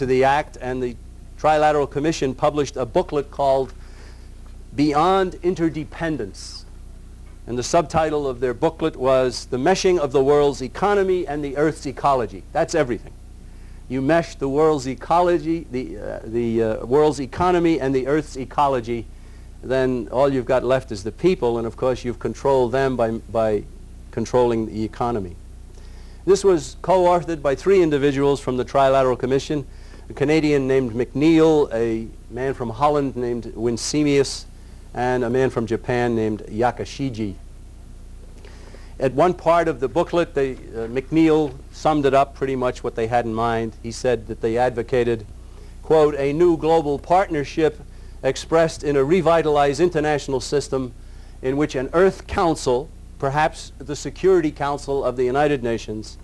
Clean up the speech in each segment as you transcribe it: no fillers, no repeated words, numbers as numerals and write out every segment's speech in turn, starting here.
to the act, and the Trilateral Commission published a booklet called Beyond Interdependence. And the subtitle of their booklet was The Meshing of the World's Economy and the Earth's Ecology. That's everything. You mesh the world's ecology, the world's economy and the Earth's ecology, then all you've got left is the people, and of course you've controlled them by controlling the economy. This was co-authored by 3 individuals from the Trilateral Commission, a Canadian named McNeil, a man from Holland named Winsemius, and a man from Japan named Yakashiji. At one part of the booklet, McNeil summed it up pretty much what they had in mind. He said that they advocated, quote, a new global partnership expressed in a revitalized international system in which an Earth Council, perhaps the Security Council of the United Nations,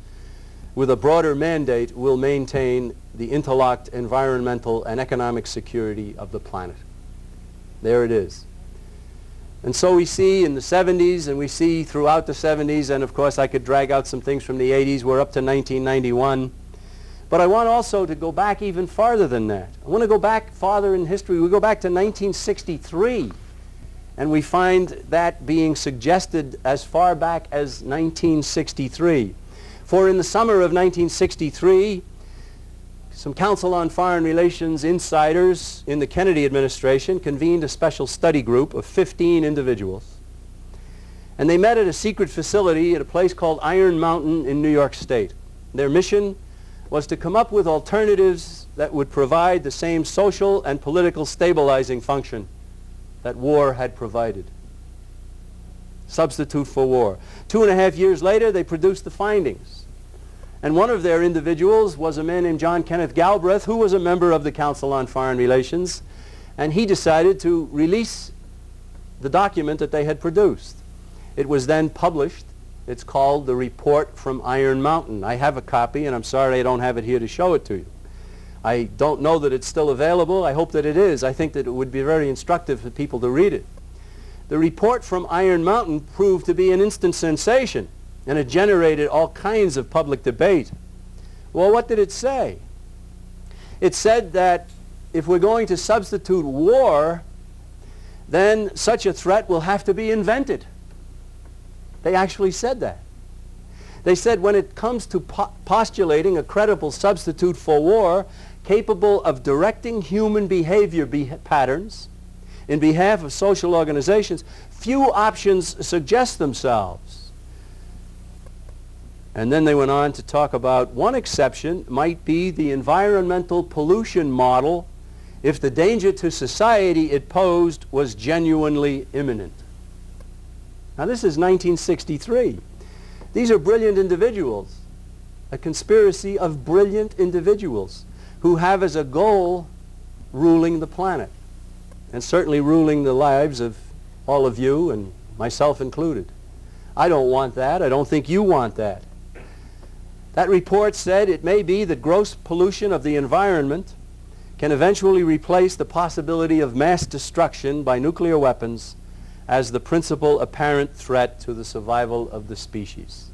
with a broader mandate, will maintain the interlocked environmental and economic security of the planet. There it is. And so we see in the 70s, and we see throughout the 70s, and of course I could drag out some things from the 80s. We're up to 1991. But I want also to go back even farther than that. I want to go back farther in history. We go back to 1963, and we find that being suggested as far back as 1963. For in the summer of 1963, some Council on Foreign Relations insiders in the Kennedy administration convened a special study group of 15 individuals. And they met at a secret facility at a place called Iron Mountain in New York State. Their mission was to come up with alternatives that would provide the same social and political stabilizing function that war had provided. Substitute for war. 2.5 years later, they produced the findings. And one of their individuals was a man named John Kenneth Galbraith, who was a member of the Council on Foreign Relations, and he decided to release the document that they had produced. It was then published. It's called the Report from Iron Mountain. I have a copy, and I'm sorry I don't have it here to show it to you. I don't know that it's still available. I hope that it is. I think that it would be very instructive for people to read it. The Report from Iron Mountain proved to be an instant sensation, and it generated all kinds of public debate. Well, what did it say? It said that if we're going to substitute war, then such a threat will have to be invented. They actually said that. They said when it comes to postulating a credible substitute for war capable of directing human behavior patterns in behalf of social organizations, few options suggest themselves. And then they went on to talk about one exception might be the environmental pollution model if the danger to society it posed was genuinely imminent. Now this is 1963. These are brilliant individuals, a conspiracy of brilliant individuals who have as a goal ruling the planet, and certainly ruling the lives of all of you and myself included. I don't want that. I don't think you want that. That report said it may be that gross pollution of the environment can eventually replace the possibility of mass destruction by nuclear weapons as the principal apparent threat to the survival of the species.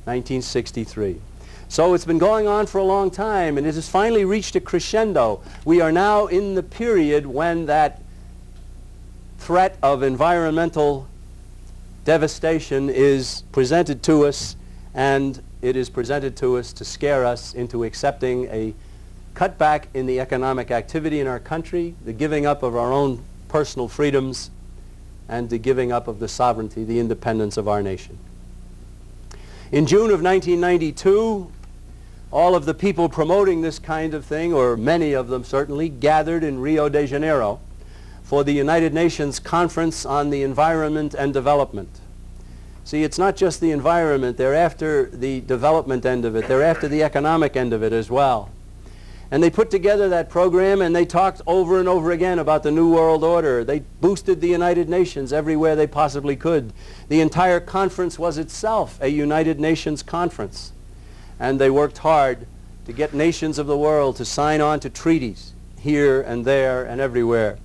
1963. So it's been going on for a long time, and it has finally reached a crescendo. We are now in the period when that threat of environmental devastation is presented to us, and it is presented to us to scare us into accepting a cutback in the economic activity in our country, the giving up of our own personal freedoms, and the giving up of the sovereignty, the independence of our nation. In June of 1992, all of the people promoting this kind of thing, or many of them certainly, gathered in Rio de Janeiro for the United Nations Conference on the Environment and Development. See, it's not just the environment. They're after the development end of it. They're after the economic end of it as well. And they put together that program, and they talked over and over again about the New World Order. They boosted the United Nations everywhere they possibly could. The entire conference was itself a United Nations conference. And they worked hard to get nations of the world to sign on to treaties here and there and everywhere.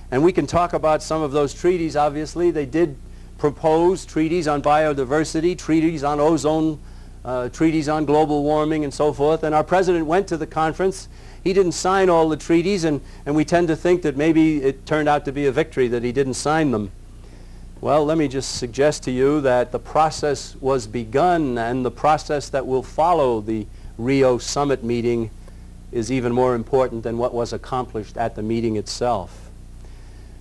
And we can talk about some of those treaties, obviously. They did propose treaties on biodiversity, treaties on ozone treaties on global warming and so forth. And our president went to the conference. He didn't sign all the treaties, and we tend to think that maybe it turned out to be a victory that he didn't sign them. Well, let me just suggest to you that the process was begun, and the process that will follow the Rio summit meeting is even more important than what was accomplished at the meeting itself.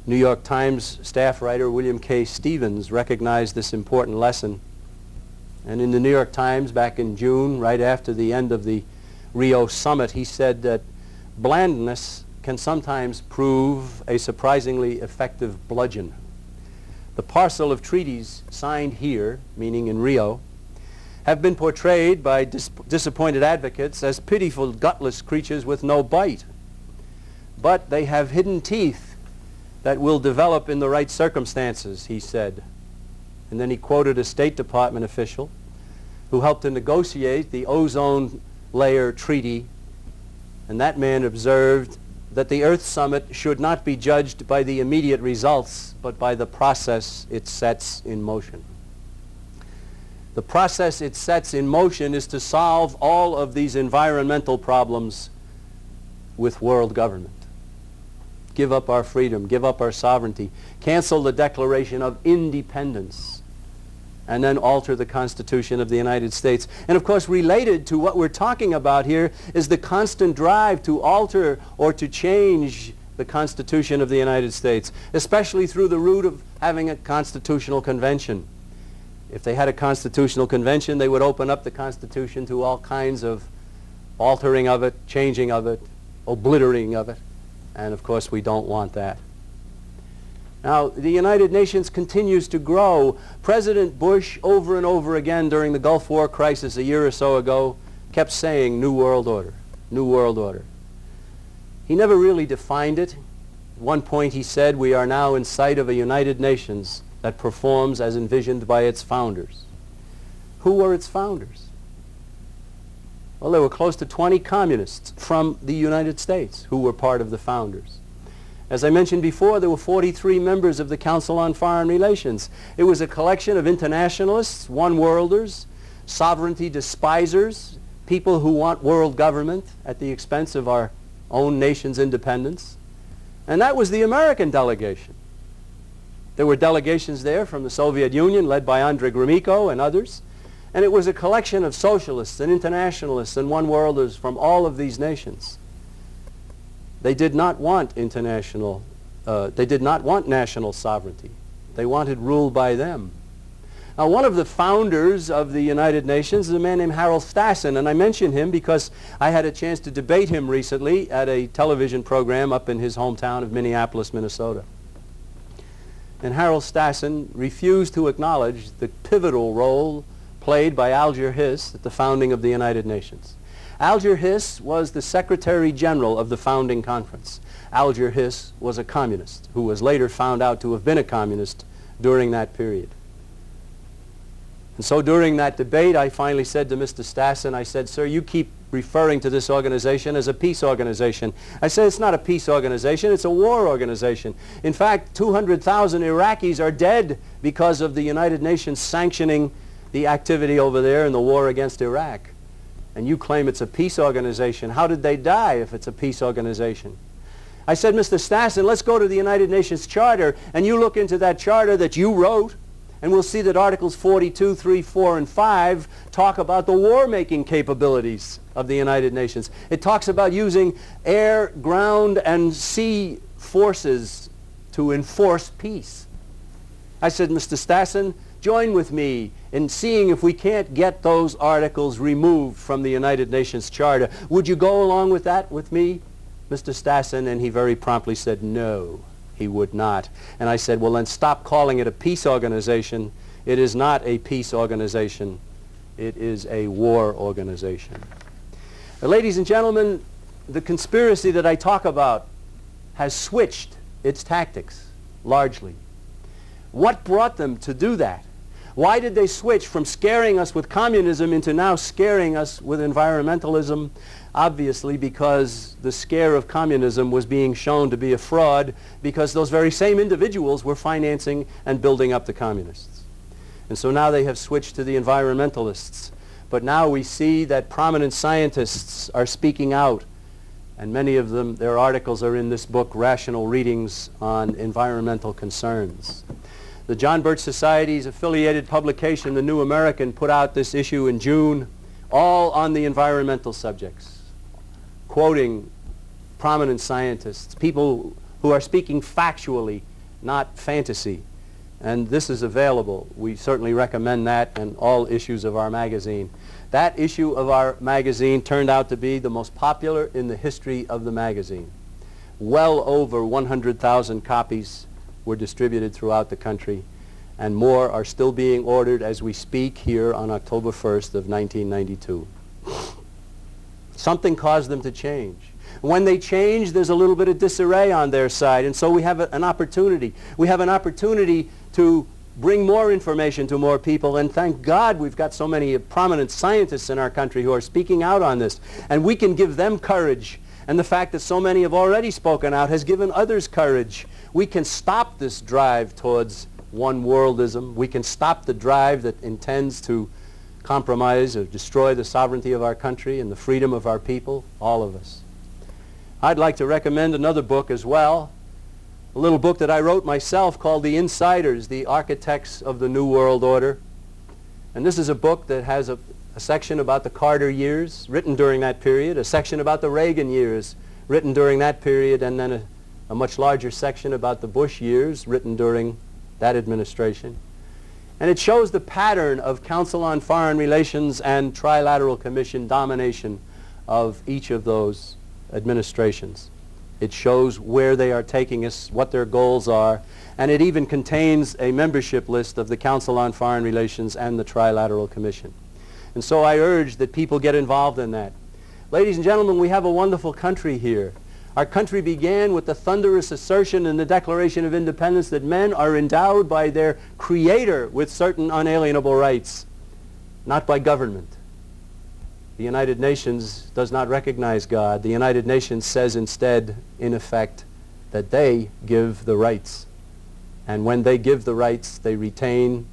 New York Times staff writer William K. Stevens recognized this important lesson. And in the New York Times back in June, right after the end of the Rio summit, he said that blandness can sometimes prove a surprisingly effective bludgeon. The parcel of treaties signed here, meaning in Rio, have been portrayed by disappointed advocates as pitiful, gutless creatures with no bite. But they have hidden teeth that will develop in the right circumstances, he said. And then he quoted a State Department official who helped to negotiate the ozone layer treaty, and that man observed that the Earth Summit should not be judged by the immediate results, but by the process it sets in motion. The process it sets in motion is to solve all of these environmental problems with world government. Give up our freedom, give up our sovereignty, cancel the Declaration of Independence, and then alter the Constitution of the United States. And of course, related to what we're talking about here is the constant drive to alter or to change the Constitution of the United States, especially through the route of having a constitutional convention. If they had a constitutional convention, they would open up the Constitution to all kinds of altering of it, changing of it, obliterating of it. And of course, we don't want that. Now, the United Nations continues to grow. President Bush, over and over again during the Gulf War crisis a year or so ago, kept saying, New World Order, New World Order. He never really defined it. At one point he said, we are now in sight of a United Nations that performs as envisioned by its founders. Who were its founders? Well, there were close to 20 communists from the United States who were part of the founders. As I mentioned before, there were 43 members of the Council on Foreign Relations. It was a collection of internationalists, one-worlders, sovereignty despisers, people who want world government at the expense of our own nation's independence. And that was the American delegation. There were delegations there from the Soviet Union, led by Andrei Gromyko and others. And it was a collection of socialists and internationalists and one-worlders from all of these nations. They did not want national sovereignty. They wanted rule by them. Now, one of the founders of the United Nations is a man named Harold Stassen, and I mention him because I had a chance to debate him recently at a television program up in his hometown of Minneapolis, Minnesota. And Harold Stassen refused to acknowledge the pivotal role played by Alger Hiss at the founding of the United Nations. Alger Hiss was the Secretary General of the founding conference. Alger Hiss was a communist who was later found out to have been a communist during that period. And so during that debate, I finally said to Mr. Stassen, I said, sir, you keep referring to this organization as a peace organization. I said, it's not a peace organization, it's a war organization. In fact, 200,000 Iraqis are dead because of the United Nations sanctioning the activity over there in the war against Iraq. And you claim it's a peace organization. How did they die if it's a peace organization? I said, Mr. Stassen, let's go to the United Nations Charter, and you look into that charter that you wrote, and we'll see that Articles 42, 3, 4, and 5 talk about the war-making capabilities of the United Nations. It talks about using air, ground, and sea forces to enforce peace. I said, Mr. Stassen, join with me in seeing if we can't get those articles removed from the United Nations Charter. Would you go along with that with me, Mr. Stassen? And he very promptly said no, he would not. And I said, well, then stop calling it a peace organization. It is not a peace organization. It is a war organization. Ladies and gentlemen, the conspiracy that I talk about has switched its tactics largely. What brought them to do that? Why did they switch from scaring us with communism into now scaring us with environmentalism? Obviously because the scare of communism was being shown to be a fraud, because those very same individuals were financing and building up the communists. And so now they have switched to the environmentalists. but now we see that prominent scientists are speaking out, and many of them, their articles are in this book, Rational Readings on Environmental Concerns. The John Birch Society's affiliated publication, The New American, put out this issue in June, all on the environmental subjects, quoting prominent scientists, people who are speaking factually, not fantasy. And this is available. We certainly recommend that and all issues of our magazine. That issue of our magazine turned out to be the most popular in the history of the magazine. Well over 100,000 copies were distributed throughout the country, and more are still being ordered as we speak here on October 1st of 1992. Something caused them to change. When they change, there's a little bit of disarray on their side, and so we have an opportunity. We have an opportunity to bring more information to more people, and thank God we've got so many prominent scientists in our country who are speaking out on this, and we can give them courage, and the fact that so many have already spoken out has given others courage. We can stop this drive towards one-worldism. We can stop the drive that intends to compromise or destroy the sovereignty of our country and the freedom of our people, all of us. I'd like to recommend another book as well, a little book that I wrote myself called The Insiders, the Architects of the New World Order. And this is a book that has a section about the Carter years, written during that period, a section about the Reagan years, written during that period, and then a much larger section about the Bush years, written during that administration. And it shows the pattern of Council on Foreign Relations and Trilateral Commission domination of each of those administrations. It shows where they are taking us, what their goals are, and it even contains a membership list of the Council on Foreign Relations and the Trilateral Commission. And so I urge that people get involved in that. Ladies and gentlemen, we have a wonderful country here. Our country began with the thunderous assertion in the Declaration of Independence that men are endowed by their Creator with certain unalienable rights, not by government. The United Nations does not recognize God. The United Nations says instead, in effect, that they give the rights. And when they give the rights, they retain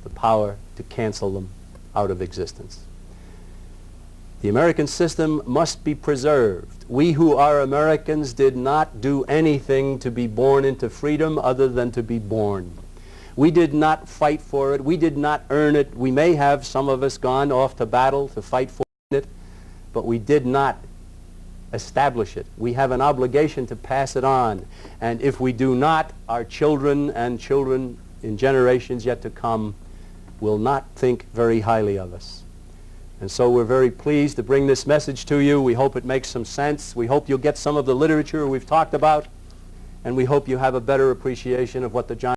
the power to cancel them out of existence. The American system must be preserved. We who are Americans did not do anything to be born into freedom other than to be born. We did not fight for it. We did not earn it. We may have, some of us, gone off to battle to fight for it, but we did not establish it. We have an obligation to pass it on. And if we do not, our children and children in generations yet to come will not think very highly of us. And so we're very pleased to bring this message to you. We hope it makes some sense. We hope you'll get some of the literature we've talked about, and we hope you have a better appreciation of what the John